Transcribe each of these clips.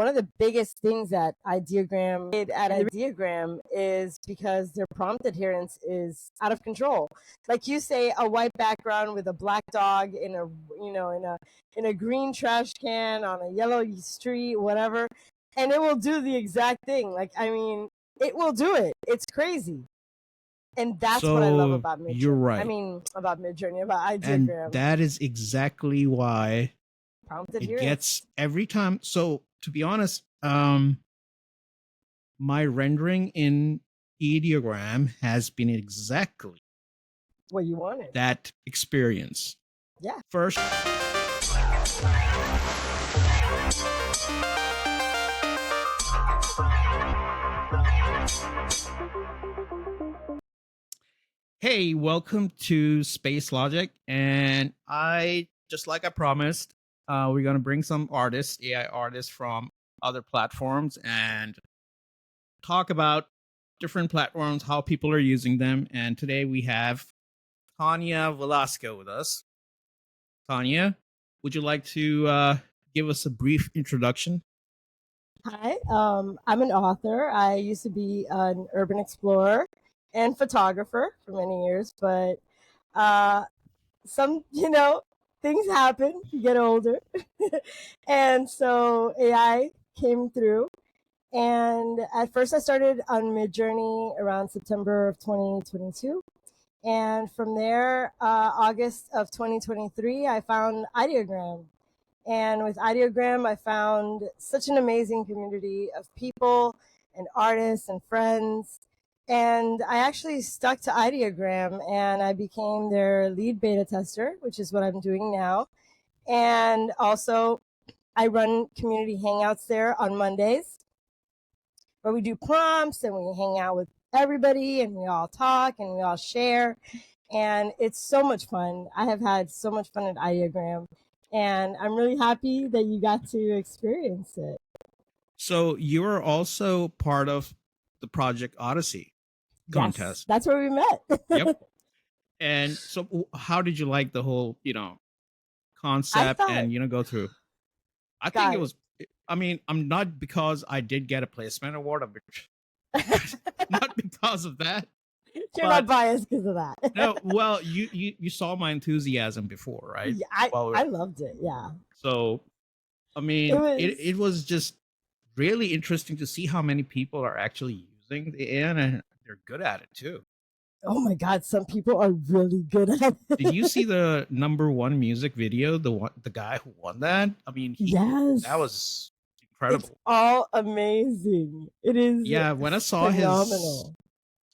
one of the biggest things that Ideogram did at Ideogram is because their prompt adherence is out of control. Like you say, a white background with a black dog in a in a green trash can on a yellow street, whatever, and it will do the exact thing. Like, I mean, it will do it. It's crazy. And that's what I love about Midjourney. You're right. I mean, about Midjourney, about Ideogram. And that is exactly why it gets every time. So to be honest, my rendering in Ideogram has been exactly what you wanted. That experience. Yeah. First. Hey, welcome to Space Logic. And just like I promised, we're going to bring some artists, AI artists from other platforms, and talk about different platforms, how people are using them. And today we have Tanya Velazco with us. Tanya, would you like to give us a brief introduction? Hi, I'm an author. I used to be an urban explorer and photographer for many years, but some, things happen, you get older. And so AI came through. And at first I started on Midjourney around September of 2022. And from there, August of 2023, I found Ideogram. And with Ideogram, I found such an amazing community of people and artists and friends. And I actually stuck to Ideogram and I became their lead beta tester, which is what I'm doing now. And also, I run community hangouts there on Mondays where we do prompts and we hang out with everybody and we all talk and we all share. And it's so much fun. I have had so much fun at Ideogram. And I'm really happy that you got to experience it. So you are also part of the Project Odyssey contest. Yes, that's where we met. Yep. And so how did you like the whole, concept and, go through? I think it was, I mean, I'm not because I did get a placement award, not because of that. You're not biased because of that. No, well, you saw my enthusiasm before, right? Yeah, I loved it. Yeah. So, I mean, it was just really interesting to see how many people are actually using the AI and they're good at it too. Oh my God, some people are really good at it. Did you see the #1 music video? The guy who won that? I mean, yes, that was incredible. It's all amazing. It is. Yeah, when I saw his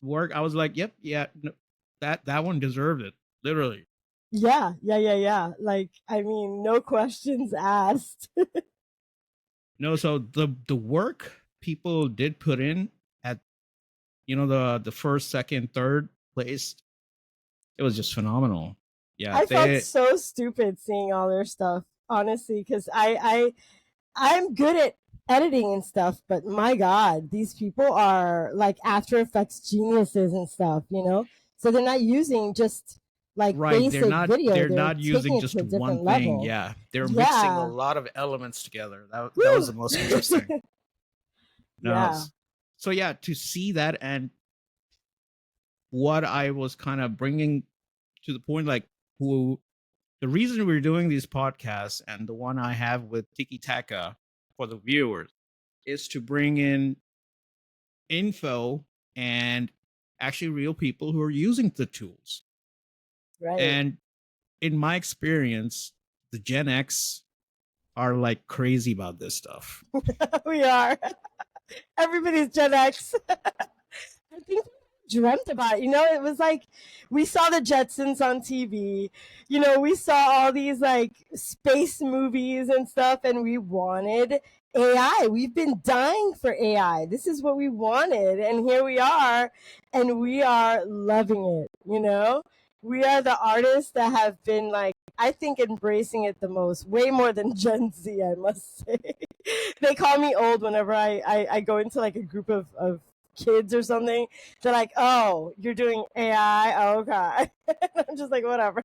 work, I was like, "Yep, yeah, no, that one deserved it, literally." Yeah. Like, I mean, no questions asked. No, so the work people did put in at, the first, second, third place, it was just phenomenal. Yeah, I felt so stupid seeing all their stuff, honestly, because I'm good at editing and stuff, but my God, these people are like After Effects geniuses and stuff, So they're not using just like basic video. They're not using just one thing. Level. Yeah, they're mixing a lot of elements together. That was the most interesting. So yeah, to see that and what I was kind of bringing to the point, like the reason we're doing these podcasts and the one I have with Tiki Taka for the viewers is to bring in info and actually real people who are using the tools. Right. And in my experience, the Gen X are like crazy about this stuff. We are. Everybody's Gen X. I think dreamt about it. It was like we saw the Jetsons on TV. We saw all these like space movies and stuff, and we wanted AI. We've been dying for AI. This is what we wanted, and here we are, and we are loving it. We are the artists that have been like, I think, embracing it the most, way more than Gen Z, I must say. They call me old whenever I go into like a group of kids or something. They're like, oh, you're doing AI? Oh, okay. I'm just like, whatever.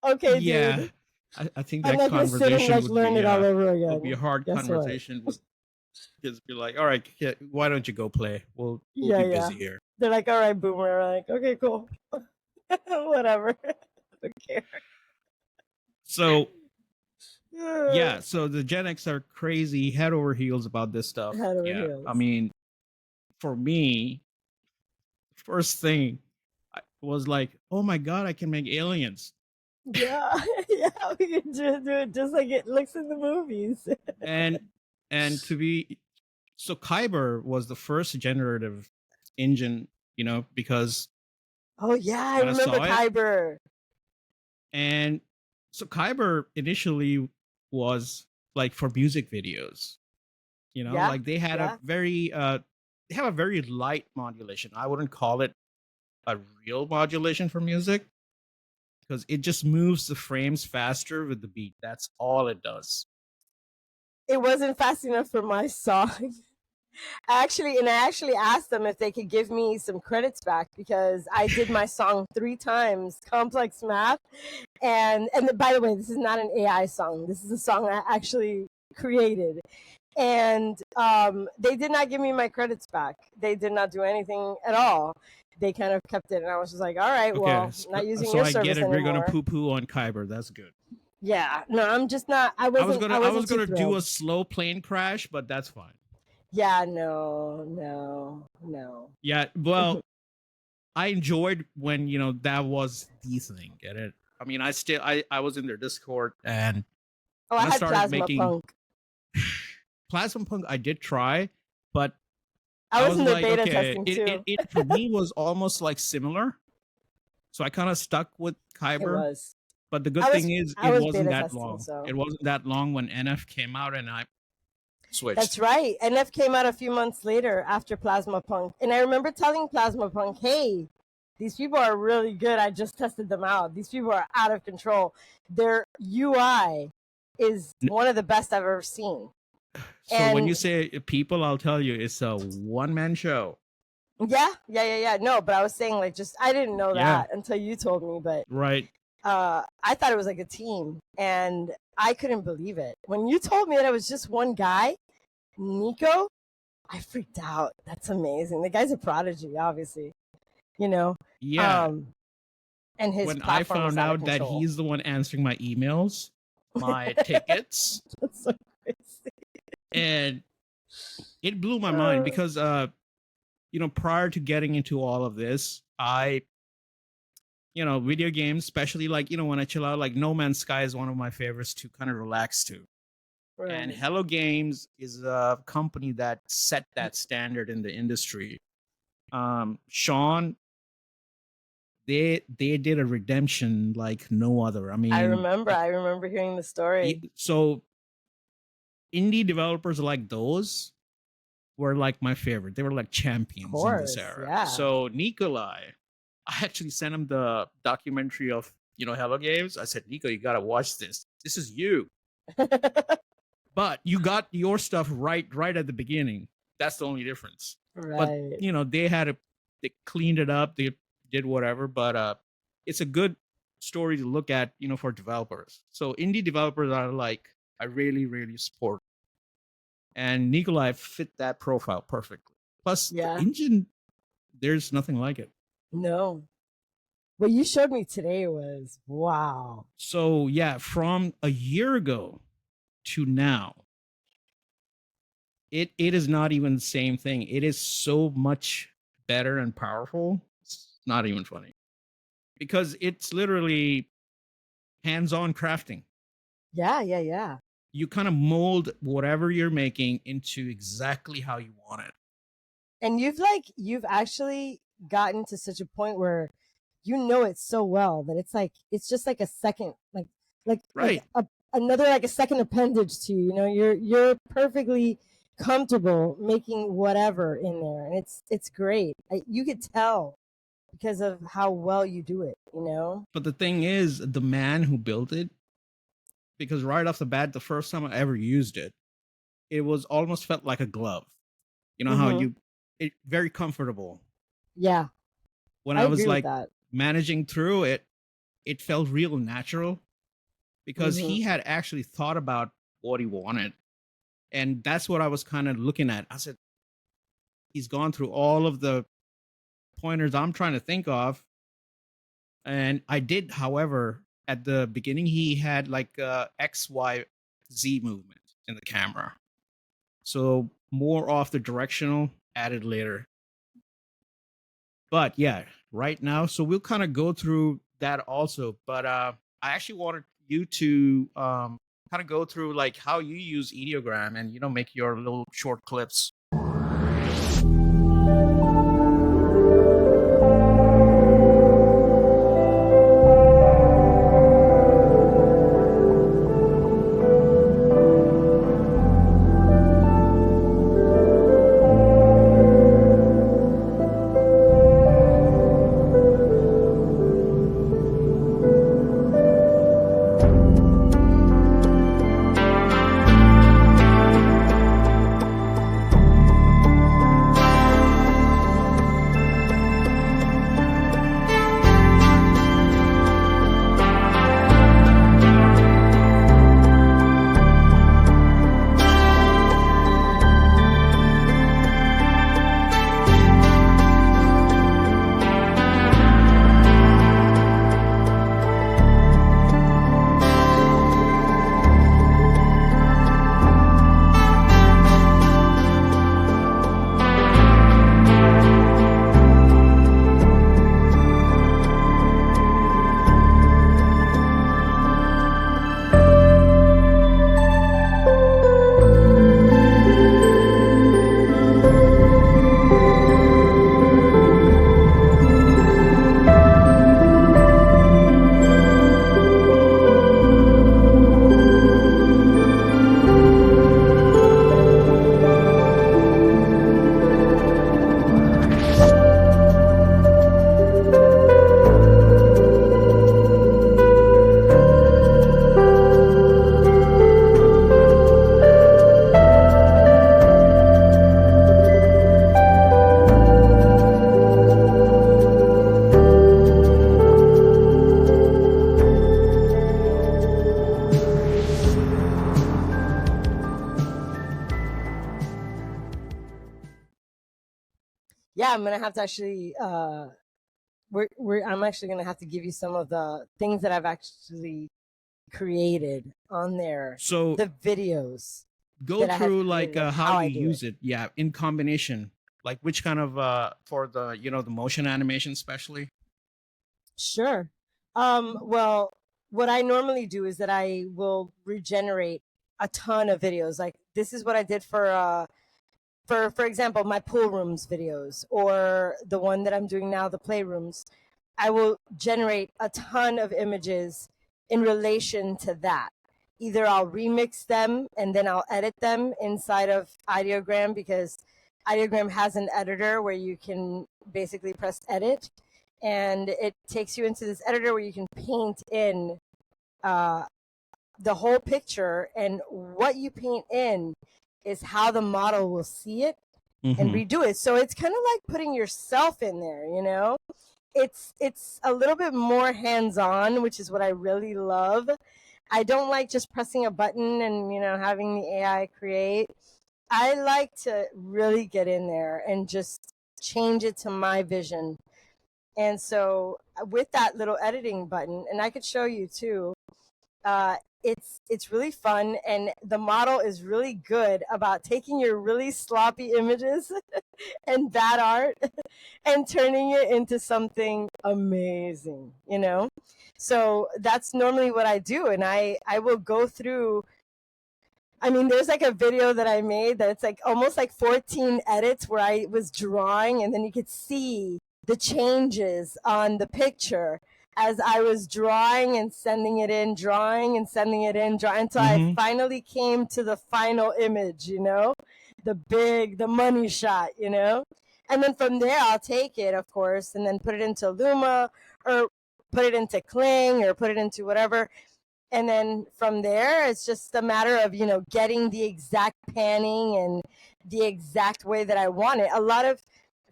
Okay, yeah. dude. I think I'm that not gonna sit and conversation like learn it all over again. would be a hard Guess what? conversation with kids. Be like, all right, kid, why don't you go play? We'll Yeah, be yeah. busy here. They're like, all right, boomer. I'm like, okay, cool. Whatever. I don't care. So yeah, so the Gen X are crazy head over heels about this stuff. Head over Yeah, heels. I mean, for me, first thing was like, oh my god, I can make aliens. Yeah, yeah, we can just do it just like it looks in the movies. and to be so Kyber was the first generative engine, because Oh yeah, I when I remember saw it, Kyber. and so Kyber initially was like for music videos, Yeah, like they had yeah. a very they have a very light modulation. I wouldn't call it a real modulation for music because it just moves the frames faster with the beat. That's all it does. It wasn't fast enough for my song. I actually asked them if they could give me some credits back because I did my song 3 times, complex math, and by the way, this is not an AI song. This is a song I actually created, and they did not give me my credits back. They did not do anything at all. They kind of kept it, and I was just like, all right, Okay, well, not using so your I get service it. We're gonna anymore. poo-poo on Kyber. That's good. Yeah, no, I'm just not. I I was wasn't too gonna do thrilled. a slow plane crash, but that's fine. Yeah, no. Yeah, well, I enjoyed when that was the thing. Get it? I mean, I was in their Discord, and Oh, when I I had started Plasma making Punk. Plasma Punk, I did try, but I I was was in their like, beta okay, testing it too. it for me was almost like similar, so I kind of stuck with It Kyber. was. But the good thing is, I it was wasn't beta that testing, long. so It wasn't that long when NF came out, and I that's switched. right. NF came out a few months later after Plasma Punk, and I remember telling Plasma Punk, "Hey, these people are really good. I just tested them out. These people are out of control. Their UI is one of the best I've ever seen." So when you And say people, I'll tell you, it's a one-man show. yeah. No, but I was saying like just I didn't know Yeah, that until you told me, but right. I thought it was like a team, and I couldn't believe it when you told me that it was just one guy, Nico. I freaked out. That's amazing. The guy's a prodigy, obviously. You know, Yeah, um, and his when I platform was found out of out that control. he's the one answering my emails, my tickets, That's so crazy. and it blew my mind because prior to getting into all of this, video games, especially like when I chill out, like No Man's Sky is one of my favorites to kind of relax to. And Right. Hello Games is a company that set that standard in the industry. Sean, they did a redemption like no other. I mean, I remember hearing the story. so indie developers like those were like my favorite. They were like Of champions in this course, era. yeah. So Nikolai, I actually sent him the documentary of Hello Games. I said, Nico, you gotta watch this. This is you. But you got your stuff right at the beginning. That's the only difference. But Right. they cleaned it up, they did whatever, but it's a good story to look at, for developers. So indie developers are like I really, really support. And Nikolai fit that profile perfectly. Plus the Yeah. engine, there's nothing like it. No. What you showed me today was wow. So yeah, from a year ago to now, it is not even the same thing. It is so much better and powerful. It's not even funny because it's literally hands-on crafting. Yeah. You kind of mold whatever you're making into exactly how you want it. And you've actually gotten to such a point where you know it so well that it's just like a second Right. another like a second appendage to you. You know, you're perfectly comfortable making whatever in there, and it's great. You could tell because of how well you do it. You know. But the thing is, the man who built it, because right off the bat, the first time I ever used it, it was almost felt like a glove. You know how it very comfortable. Yeah. When I I was agree with like that. managing through it, it felt real natural. because he had actually thought about what he wanted. And that's what I was kind of looking at. I said, he's gone through all of the pointers I'm trying to think of. And I did, however, at the beginning, he had like X, Y, Z movement in the camera. So more off the directional, added later. But yeah, right now, so we'll kind of go through that also. But I actually wanted you to kind of go through like how you use Ideogram and, make your little short clips. Yeah, I'm gonna have to actually I'm actually gonna have to give you some of the things that I've actually created on there. So the videos. go through like created, how I you do use it. Yeah, in combination. Like which kind of for the the motion animation especially. Sure. Well, what I normally do is that I will regenerate a ton of videos. Like this is what I did for example, my pool rooms videos, or the one that I'm doing now, the playrooms. I will generate a ton of images in relation to that. Either I'll remix them and then I'll edit them inside of Ideogram, because Ideogram has an editor where you can basically press edit, and it takes you into this editor where you can paint in uh, the whole picture, and what you paint in is how the model will see it and redo it. So it's kind of like putting yourself in there, It's a little bit more hands-on, which is what I really love. I don't like just pressing a button and, having the AI create. I like to really get in there and just change it to my vision. And so with that little editing button, and I could show you too, it's really fun, and the model is really good about taking your really sloppy images and bad art and turning it into something amazing. So that's normally what I do, and I will go through. I mean, there's like a video that I made that's like almost like 14 edits where I was drawing, and then you could see the changes on the picture as I was drawing and sending it in, drawing and sending it in, drawing until I finally came to the final image, the money shot. And then from there, I'll take it, of course, and then put it into Luma, or put it into Kling, or put it into whatever. And then from there, it's just a matter of, getting the exact panning and the exact way that I want it.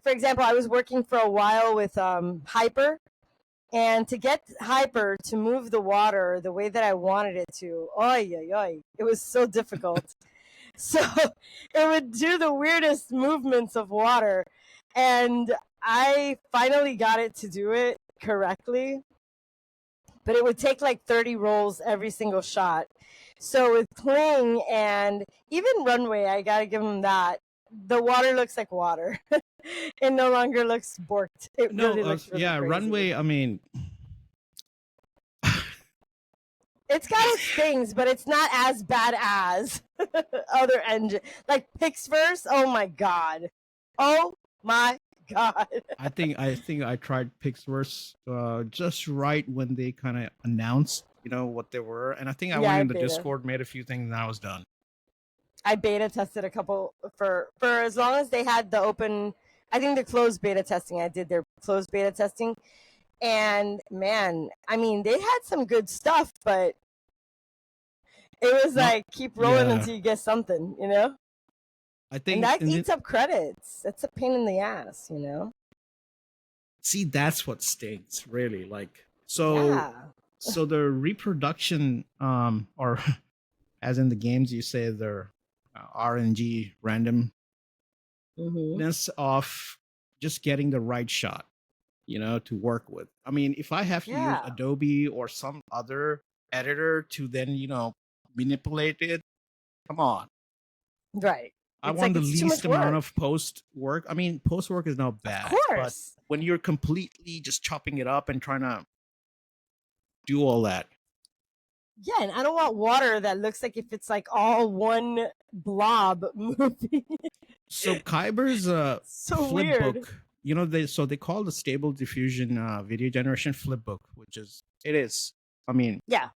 For example, I was working for a while with Hyper, And to get Hyper to move the water the way that I wanted it to, it was so difficult. So it would do the weirdest movements of water. And I finally got it to do it correctly, but it would take like 30 rolls every single shot. So with Cling and even Runway, I gotta give them that. The water looks like water. It no longer looks borked. It really looks really crazy. Runway, I mean, it's got its things, but it's not as bad as other engine. Like Pixverse, oh my god. Oh my god. I think I tried Pixverse just right when they kind of announced, what they were, and I think I went in the Discord, made a few things, and I was done. I beta tested a couple for as long as they had the open. I think the closed beta testing. I did their closed beta testing, and man, I mean, they had some good stuff, but it was like keep rolling until you get something, I think, and that eats up credits. That's a pain in the ass, See, that's what stinks, really. Like, so the reproduction, or as in the games, you say they're RNG randomness of just getting the right shot, to work with. I mean, if I have to use Adobe or some other editor to then, manipulate it, come on. Right. I want the least amount of post work. I mean, post work is not bad, but when you're completely just chopping it up and trying to do all that. Yeah, and I don't want water that looks like if it's like all one blob moving. So Kyber's so flip weird. book, they call the Stable Diffusion video generation flip book, which is it is. I mean, yeah.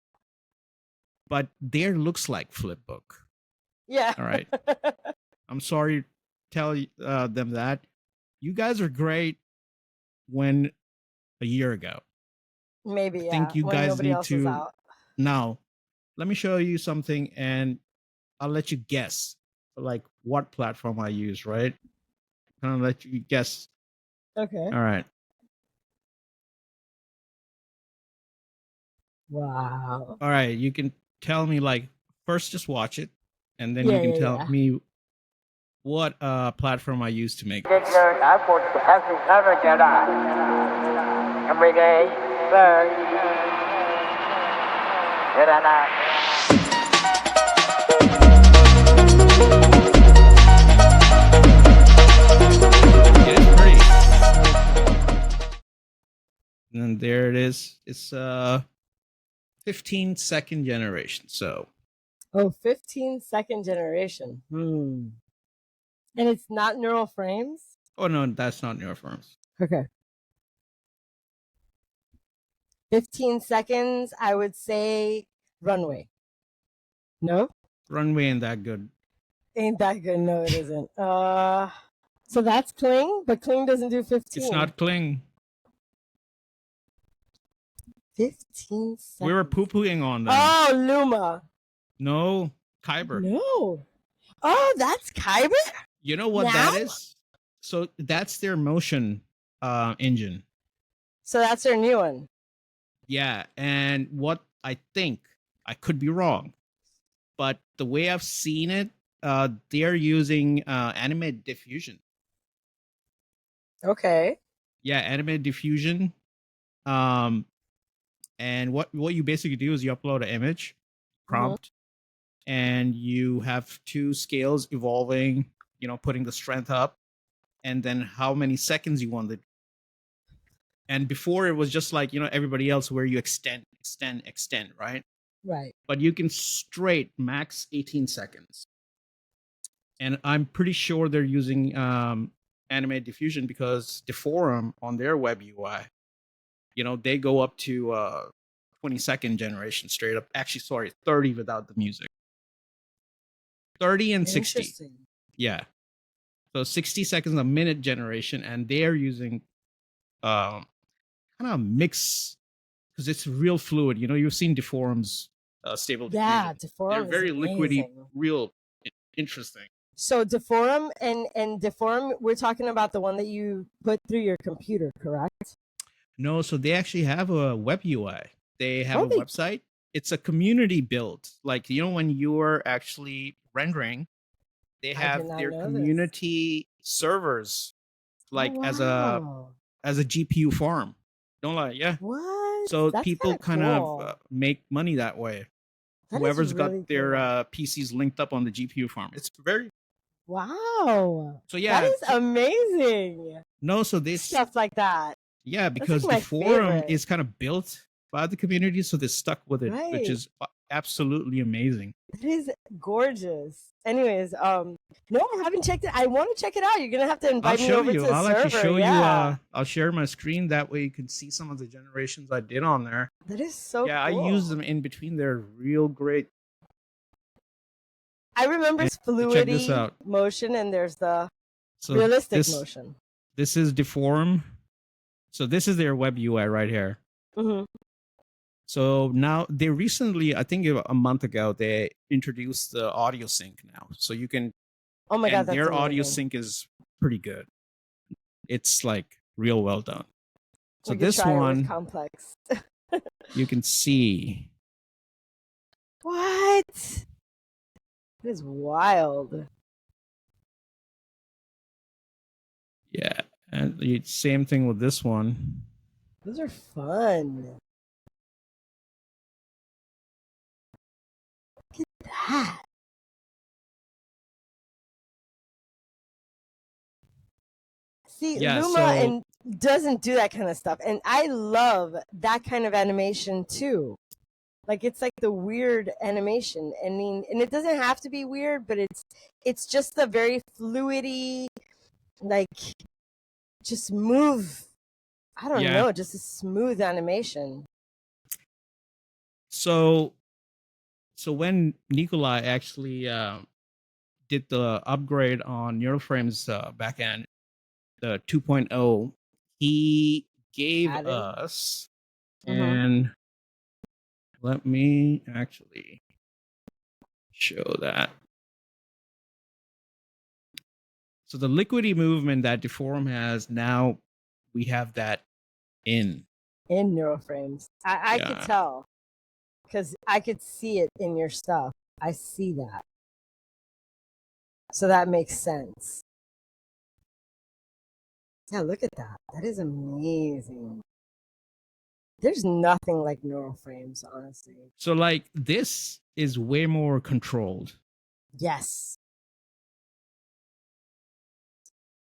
But there looks like flip book. Yeah. All right. I'm sorry to tell them that. You guys are great when a year ago. Maybe, I think you guys need to. Now, let me show you something and I'll let you guess like what platform I use, right? I'll let you guess. Okay. All right. Wow. All right. You can tell me like first just watch it and then you can tell me what platform I use to make this. I put every Jedi every day, it's pretty. And there it is. It's 15-second generation. So 15-second generation. And it's not NeuroFrames? Oh no, that's not NeuroFrames. Okay. 15 seconds, I would say Runway. No? Runway ain't that good. Ain't that good? No, it isn't. So that's Cling, but Cling doesn't do 15. It's not Cling. 15 seconds. We were poo-pooing on them. Oh, Luma. No, Kyber. No. Oh, that's Kyber? You know what that is? So that's their motion engine. So that's their new one. Yeah, and what I think, I could be wrong, but the way I've seen it, they're using animated diffusion. Okay. Yeah, animated diffusion. And what you basically do is you upload an image prompt, and you have two scales evolving, putting the strength up, and then how many seconds you want it. And before it was just like, everybody else where you extend, right? Right. But you can straight max 18 seconds. And I'm pretty sure they're using animated diffusion because the forum on their web UI, they go up to 20-second generation straight up. Actually, sorry, 30 without the music. 30 and 60. Yeah. So 60 seconds a minute generation, and they're using kind of mix because it's real fluid. You've seen Deforum's Stable Diffusion. Yeah, Deforum. They're very liquidy, real interesting. So Deforum and Deforum, we're talking about the one that you put through your computer, correct? No, so they actually have a web UI. They have Oh, a website. It's a community build. Like, when you're actually rendering, they I did have not their know this. community servers, like Oh, as wow. a GPU farm. Don't lie, yeah. What? So That's people kind cool. of make money that way. That is Whoever's really got their cool. PCs linked up on the GPU farm. It's very Wow. so That yeah. is amazing. No, so this Stuff like that. yeah, That's like because the my forum favorite. is kind of built by the community, so they're stuck with it, which Right. is absolutely amazing. It is gorgeous. Anyways, no, I haven't checked it. I want to check it out. You're gonna have to I'll invite me show over to you. the I'll server. actually show Yeah. you. I'll share my screen. That way you can see some of the generations I did on there. That is so Yeah, cool. I use them in between. They're real great. I remember And check this fluidity out. motion, and there's the So realistic motion. This is Deform. So this is their web UI right here. Mm-hmm. So now they recently, I think a month ago, they introduced the audio sync now. So you can, Oh my god, that's their audio amazing. sync is pretty good. It's like real well done. So We could this try it with one, complex. you can see. What? It is wild. Yeah, and the same thing with this one. Those are fun. Look at that. See, Yeah, Luma so- and doesn't do that kind of stuff, and I love that kind of animation too. Like it's like the weird animation. I mean, and it doesn't have to be weird, but it's just a very fluidy, like just move. I don't Yeah. know, just a smooth animation. So when Nikolai actually did the upgrade on NeuroFrames backend, the 2.0, he gave Added. us, Mhm. and let me actually show that. So the liquidy movement that Deform has, now we have that in NeuroFrames. I Yeah. could tell because I could see it in your stuff. I see that. So that makes sense. Yeah, look at that. That is amazing. There's nothing like NeuroFrames, honestly. So like this is way more controlled. Yes.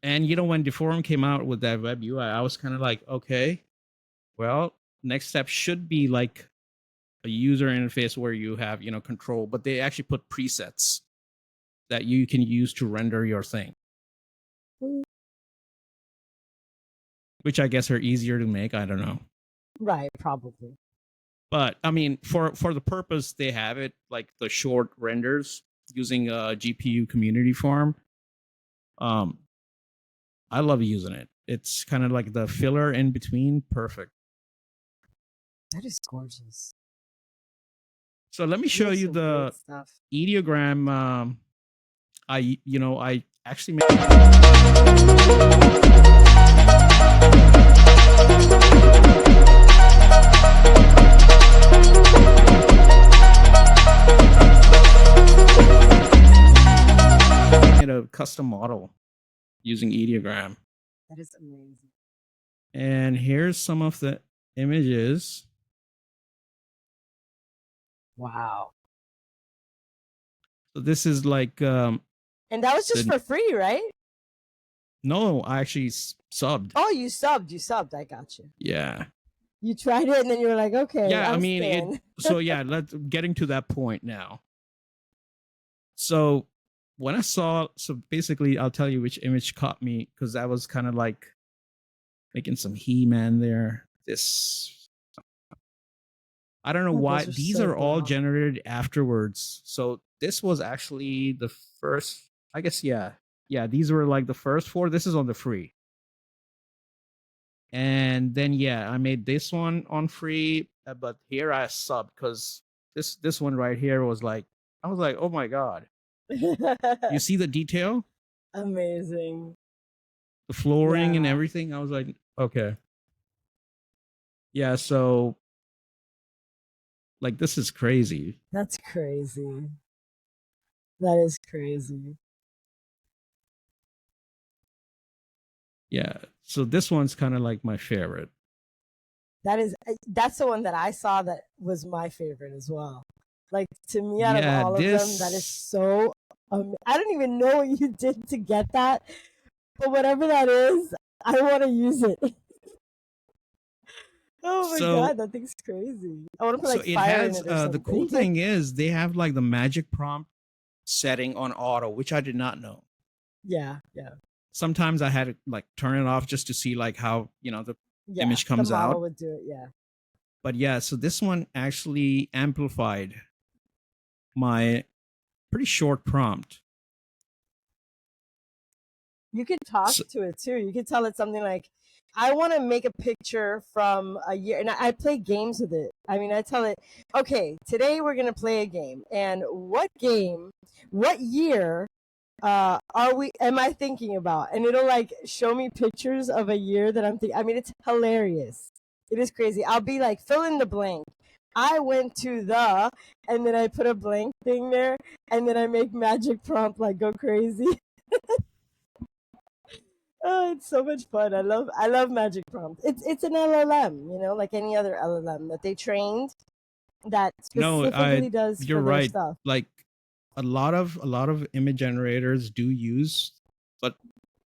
And when Deform came out with that web UI, I was kind of like, okay, well, next step should be like a user interface where you have, control, but they actually put presets that you can use to render your thing. Which I guess are easier to make. I don't know. Right, probably. But I mean, for the purpose they have it, like the short renders using a GPU community farm, I love using it. It's kind of like the filler in between. Perfect. That is gorgeous. So let me show you some the great stuff. Ideogram. I actually made a custom model using Ideogram. That is amazing. And here's some of the images. Wow. So this is like And that was just for free, right? No, I actually subbed. Oh, you subbed. I got you. Yeah. You tried it and then you were like, okay. Yeah, I'm I mean staying. it. So yeah, getting to that point now. So when I saw, so basically, I'll tell you which image caught me, because that was kind of like making some He-Man there. This, I don't know why these are all generated afterwards. So this was actually the first, I guess. Yeah, these were like the first four. This is on the free. And then I made this one on free, but here I subbed because this one right here was like, I was like, oh my god. You see the detail? Amazing. The flooring and everything. I was like, okay. Yeah, so like this is crazy. That's crazy. That is crazy. Yeah. So this one's kind of like my favorite. That's the one that I saw that was my favorite as well. Like, to me, out of Yeah, all of them, that is so. I don't even know what you did to get that, but whatever that is, I want to use it. Oh my So god, that thing's crazy. I want to put so like it fire in has it or the cool something. thing is they have like the magic prompt setting on auto, which I did not know. Yeah, yeah, Sometimes I had to like turn it off just to see like how, the yeah. image The comes model out. would do it. Yeah. But yeah, so this one actually amplified my pretty short prompt. You could talk So, to it too. You could tell it something like, I want to make a picture from a year, and I play games with it. I mean, I tell it, okay, today we're going to play a game. And what year am I thinking about? And it'll like show me pictures of a year that I'm thinking. I mean, it's hilarious. It is crazy. I'll be like, fill in the blank. I went to and then I put a blank thing there, and then I make magic prompt like go crazy. Oh, it's so much fun. I love Magic Prompt. It's an LLM, like any other LLM that they trained that no, specifically does you're for their right. stuff. Like a lot of image generators do use, but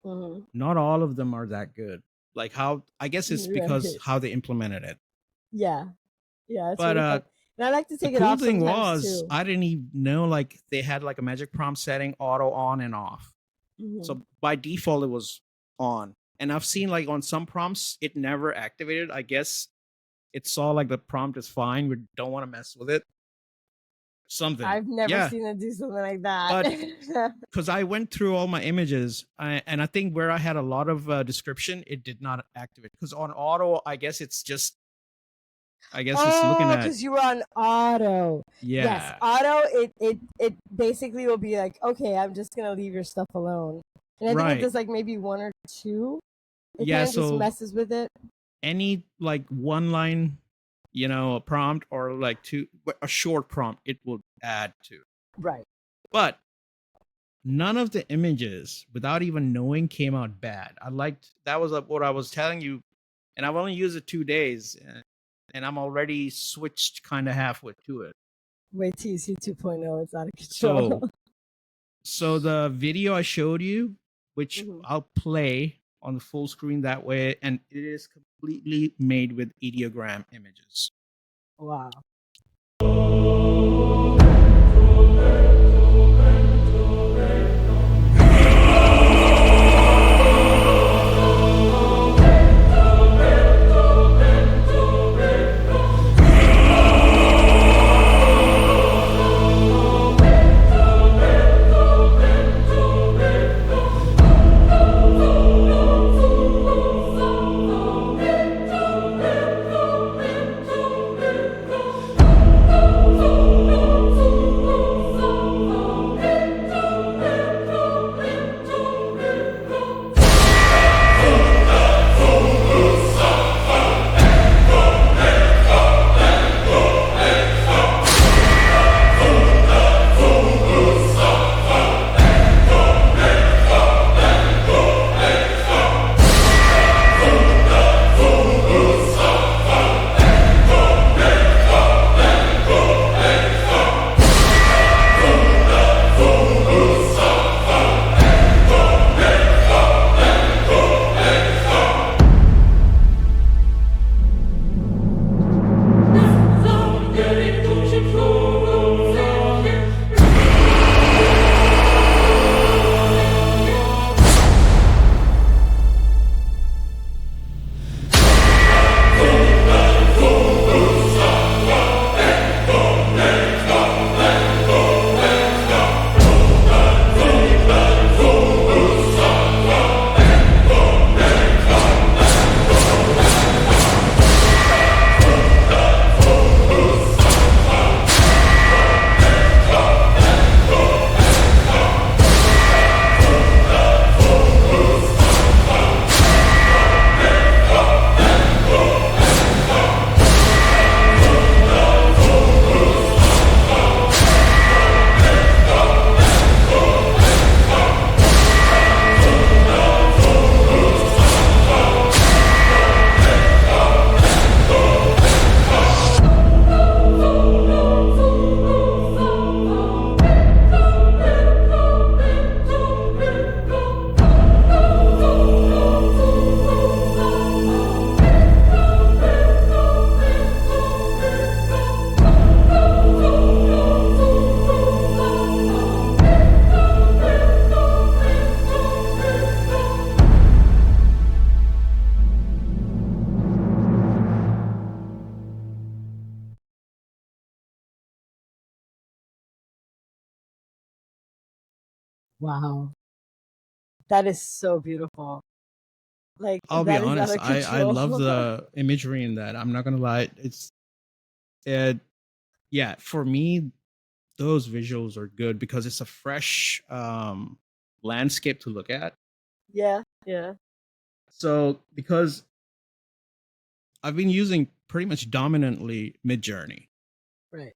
Mm-hmm. not all of them are that good. Like how I guess it's because Right. how they implemented it. Yeah. Yeah, it's But really fun. And I like to the take it cool off thing sometimes was too. I didn't even know like they had like a magic prompt setting auto on and off. Mm-hmm. So by default it was on. And I've seen like on some prompts it never activated. I guess it saw like the prompt is fine. We don't want to mess with it. Something. I've never Yeah. seen it do something like that. But because I went through all my images and I think where I had a lot of description, it did not activate. Because on auto, I guess it's looking at. because you were on auto. Yes, Yeah. auto. It basically will be like, okay, I'm just gonna leave your stuff alone. And I think it Right. does like maybe one or two. It Yeah. kind of just So messes with it. any like one line, a prompt or like a short prompt, it will add to. Right. But none of the images, without even knowing, came out bad. That was what I was telling you, and I've only used it 2 days, and I'm already switched kind of halfway to it. Wait till you see 2.0. It's out of control. So the video I showed you, which Mhm. I'll play on the full screen that way, and it is completely made with Ideogram images. Wow. Wow. That is so beautiful. Like, I'll be that is out honest, of I love control. the imagery in that. I'm not gonna lie. It yeah, for me, those visuals are good because it's a fresh landscape to look at. Yeah, yeah, So because I've been using pretty much dominantly Midjourney. right.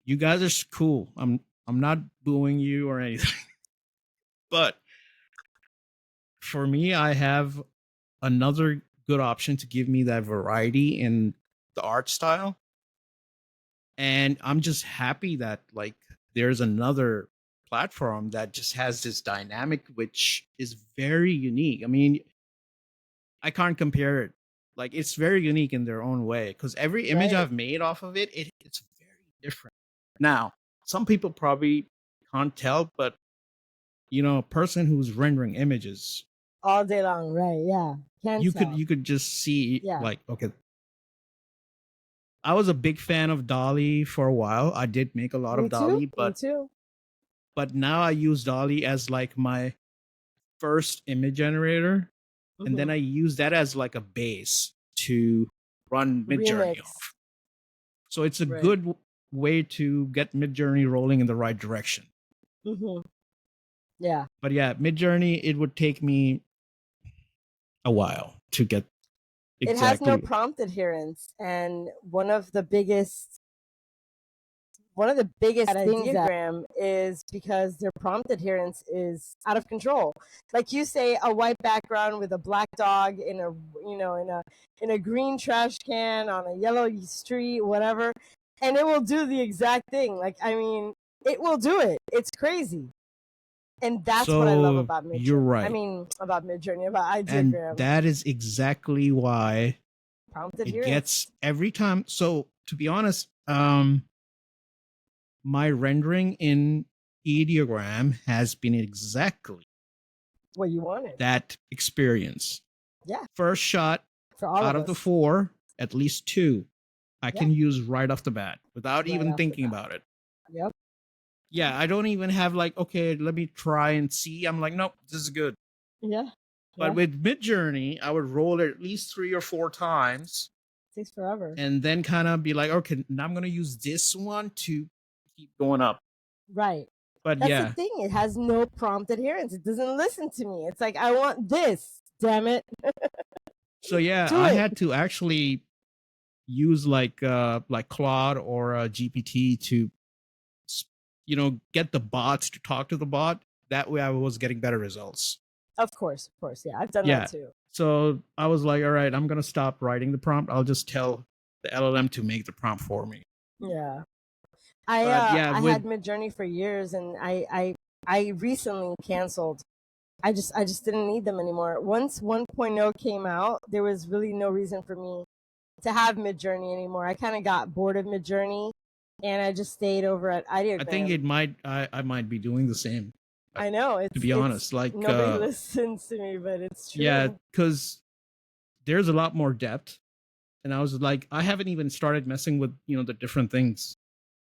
You guys are cool. I'm not booing you or anything. But for me, I have another good option to give me that variety in the art style. And I'm just happy that like there's another platform that just has this dynamic which is very unique. I mean, I can't compare it. Like it's very unique in their own way because every image Right. I've made off of it's very different. Now, some people probably can't tell, but a person who's rendering images, All day long, right? Yeah. Can't tell. you could just see Yeah. like, okay, I was a big fan of Dolly for a while. I did make a lot Me of too. Dolly, Me too. but now I use Dolly as like my first image generator, and then Hmm. I use that as like a base to run Midjourney Remix. off. So it's a Right. good way to get Midjourney rolling in the right direction. Hmm. Yeah. But yeah, Midjourney, it would take me a while to get It has no exactly. prompt adherence, and one of the biggest At things Ideogram is because their prompt adherence is out of control. Like you say, a white background with a black dog in a in a green trash can on a yellow street, whatever, and it will do the exact thing. Like, I mean, it will do it. It's crazy. And that's what I love So about you're Midjourney. I right. mean, about Midjourney, about And Ideogram. that is exactly why Prompt it adherence. gets every time. So to be honest, my rendering in Ideogram has been exactly What you wanted. that experience. Yeah. First shot For all out of of the us. 4, at least 2, I Yeah. can use right off the bat without Right even off the thinking bat. about it. Yep. Yeah, I don't even have like, okay, let me try and see. I'm like, nope, this is good. Yeah. But Yeah. with Midjourney, I would roll it at least 3 or 4 times It takes forever. and then kind of be like, okay, now I'm going to use this one to keep going up. Right. But That's yeah, the thing. It has no prompt adherence. It doesn't listen to me. It's like, I want this. Damn it. so yeah, Do I it. had to actually use like Claude or GPT to get the bots to talk to the bot. That way I was getting better results. Of course. Of course. Yeah. I've done Yeah. that too. So I was like, all right, I'm going to stop writing the prompt. I'll just tell the LLM to make the prompt for me. Yeah. But yeah, I with had Midjourney for years, and I recently canceled. I just didn't need them anymore. Once 1.0 came out, there was really no reason for me to have Midjourney anymore. I kind of got bored of Midjourney, and I just stayed over at Ideogram. I think I might be doing the same. I know, it's to be honest, like nobody listens to me, but it's true. yeah, because there's a lot more depth, and I was like, I haven't even started messing with the different things.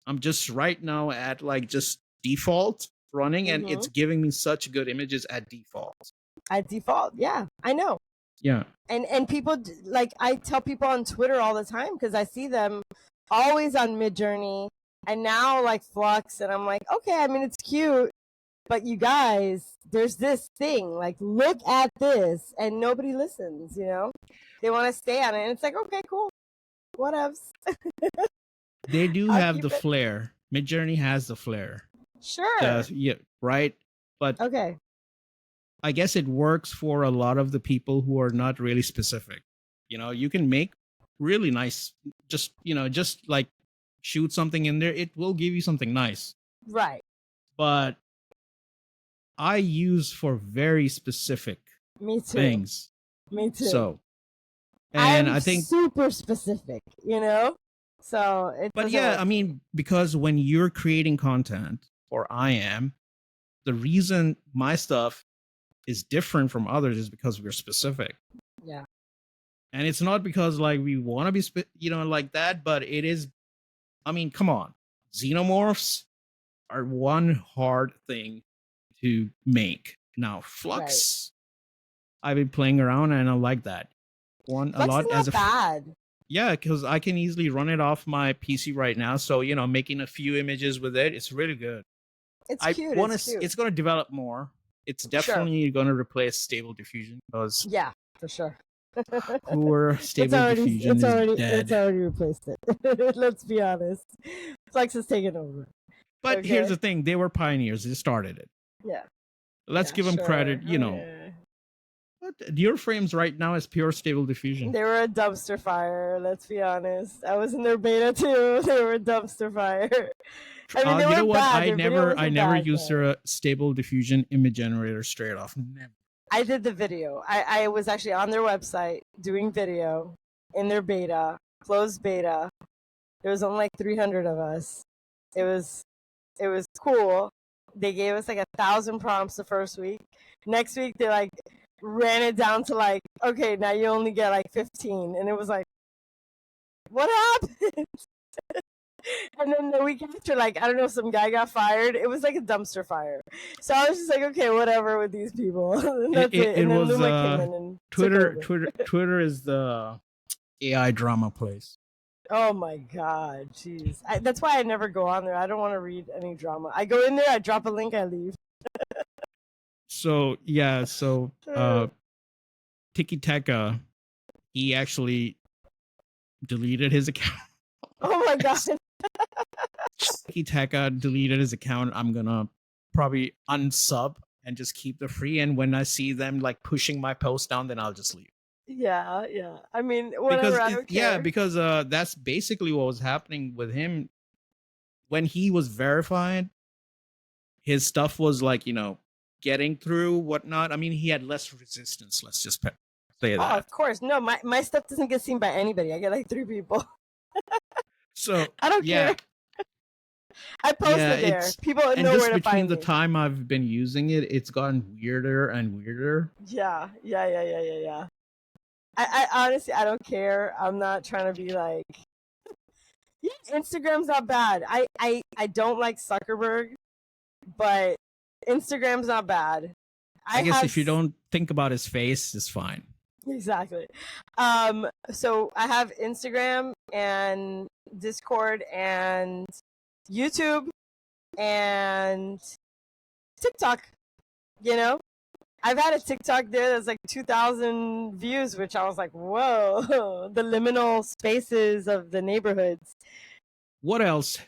I'm just right now at like just default running, and it's giving me such good images at default. At default, yeah, I know. Yeah. And people, like, I tell people on Twitter all the time because I see them always on Midjourney, and now like Flux, and I'm like, okay, I mean, it's cute, but you guys, there's this thing, like, look at this, and nobody listens. They want to stay on it, and it's like, okay, cool, what else? They do I'll have keep the it. flair. Midjourney has the flair. Sure. Yeah, right. But Okay. I guess it works for a lot of the people who are not really specific. You can make really nice, just like shoot something in there. It will give you something nice. Right. But I use for very specific Me too. things. Me too. So, and I'm I think super specific, So it. But doesn't yeah, work I for me. mean, because when you're creating content, or I am, the reason my stuff is different from others is because we're specific. Yeah. And it's not because like we want to be like that, but it is. I mean, come on, xenomorphs are one hard thing to make. Now, Flux, I've been playing around and I like that one Flux a lot is as not a bad. yeah, because I can easily run it off my PC right now. So making a few images with it, it's really good. It's I cute. want It's to. cute. It's going to develop more. It's Sure. definitely going to replace Stable Diffusion because Yeah, for sure. poor Stable Diffusion is dead. It's already replaced it. Let's be honest. Flex has taken over. But here's the thing: they were pioneers. They started it. Yeah. Let's give them credit. But NeuroFrames right now is pure Stable Diffusion. They were a dumpster fire. Let's be honest. I was in their beta too. They were a dumpster fire. I mean, they you know were what? bad. I never bad, used their Stable Diffusion image generator straight off. Never. I did the video. I was actually on their website doing video in their beta, closed beta. There was only like 300 of us. It was cool. They gave us like 1,000 prompts the first week. Next week they like ran it down to like, okay, now you only get like 15, and it was like, what happened? And then the week after, like, I don't know, some guy got fired. It was like a dumpster fire. So I was just like, okay, whatever with these people. And that's it. And then Luma came in and Twitter is the AI drama place. Oh my god, jeez. That's why I never go on there. I don't want to read any drama. I go in there, I drop a link, I leave. So Tiki Taka, he actually deleted his account. Oh my god. Tiki Taka deleted his account. I'm gonna probably unsub and just keep the free. And when I see them like pushing my post down, then I'll just leave. Yeah. I mean, whatever. I don't care. Yeah, because that's basically what was happening with him when he was verified. His stuff was like getting through whatnot. I mean, he had less resistance. Let's just say that. Oh, of course. No, my stuff doesn't get seen by anybody. I get like 3 people. So I don't care. I post it there. People know where to find me. And just between the time I've been using it, it's gotten weirder and weirder. Yeah. I honestly, I don't care. I'm not trying to be like, yeah, Instagram's not bad. I don't like Zuckerberg, but Instagram's not bad. I guess if you don't think about his face, it's fine. Exactly. So I have Instagram and Discord and YouTube and TikTok. I've had a TikTok there that's like 2,000 views, which I was like, whoa, the liminal spaces of the neighborhoods. What else?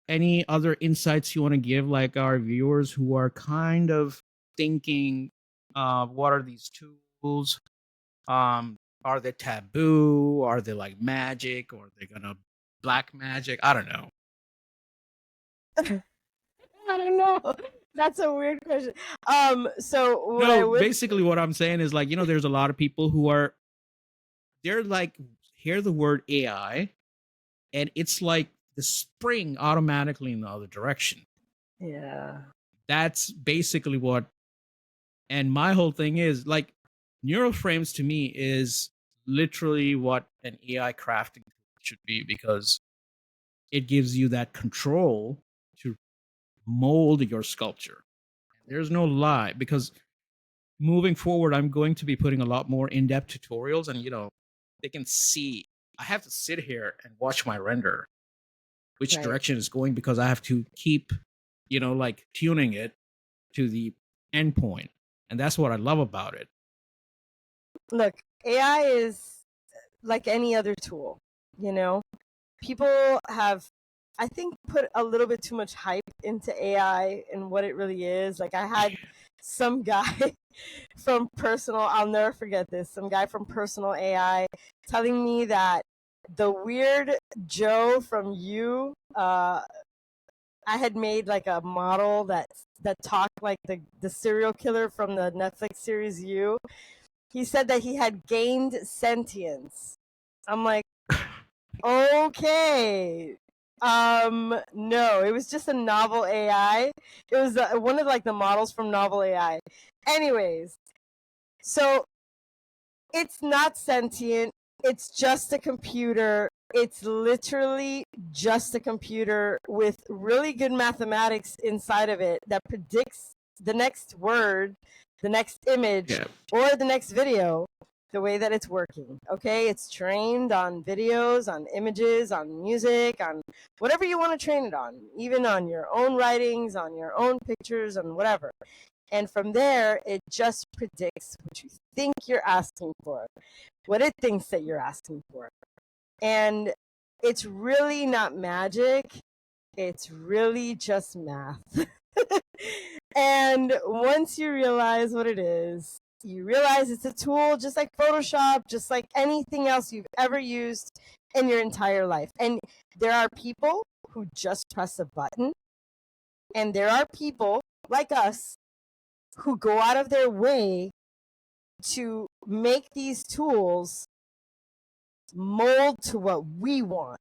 Any other insights you want to give, like our viewers who are kind of thinking, what are these tools? Are they taboo? Are they like magic? Or are they gonna black magic? I don't know. I don't know. That's a weird question. Basically what I'm saying is like, there's a lot of people who they're like, hear the word AI, and it's like the spring automatically in the other direction. Yeah. That's basically what, and my whole thing is like, NeuroFrames to me is literally what an AI crafting should be, because it gives you that control to mold your sculpture. There's no lie, because moving forward, I'm going to be putting a lot more in-depth tutorials, and they can see. I have to sit here and watch my render, which direction it's going, because I have to keep, like tuning it to the endpoint, and that's what I love about it. Look, AI is like any other tool. People have, I think, put a little bit too much hype into AI and what it really is. Like, I had some guy from I'll never forget this, some guy from Personal AI telling me that the weird Joe from You, I had made like a model that talked like the serial killer from the Netflix series You. He said that he had gained sentience. I'm like, okay. No, it was just a novel AI. It was one of like the models from novel AI. Anyways, so it's not sentient. It's just a computer. It's literally just a computer with really good mathematics inside of it that predicts the next word, the next image, or the next video the way that it's working. Okay, it's trained on videos, on images, on music, on whatever you want to train it on, even on your own writings, on your own pictures, on whatever. And from there, it just predicts what you think you're asking for, what it thinks that you're asking for. And it's really not magic. It's really just math. And once you realize what it is, you realize it's a tool just like Photoshop, just like anything else you've ever used in your entire life. And there are people who just press a button, and there are people like us who go out of their way to make these tools mold to what we want.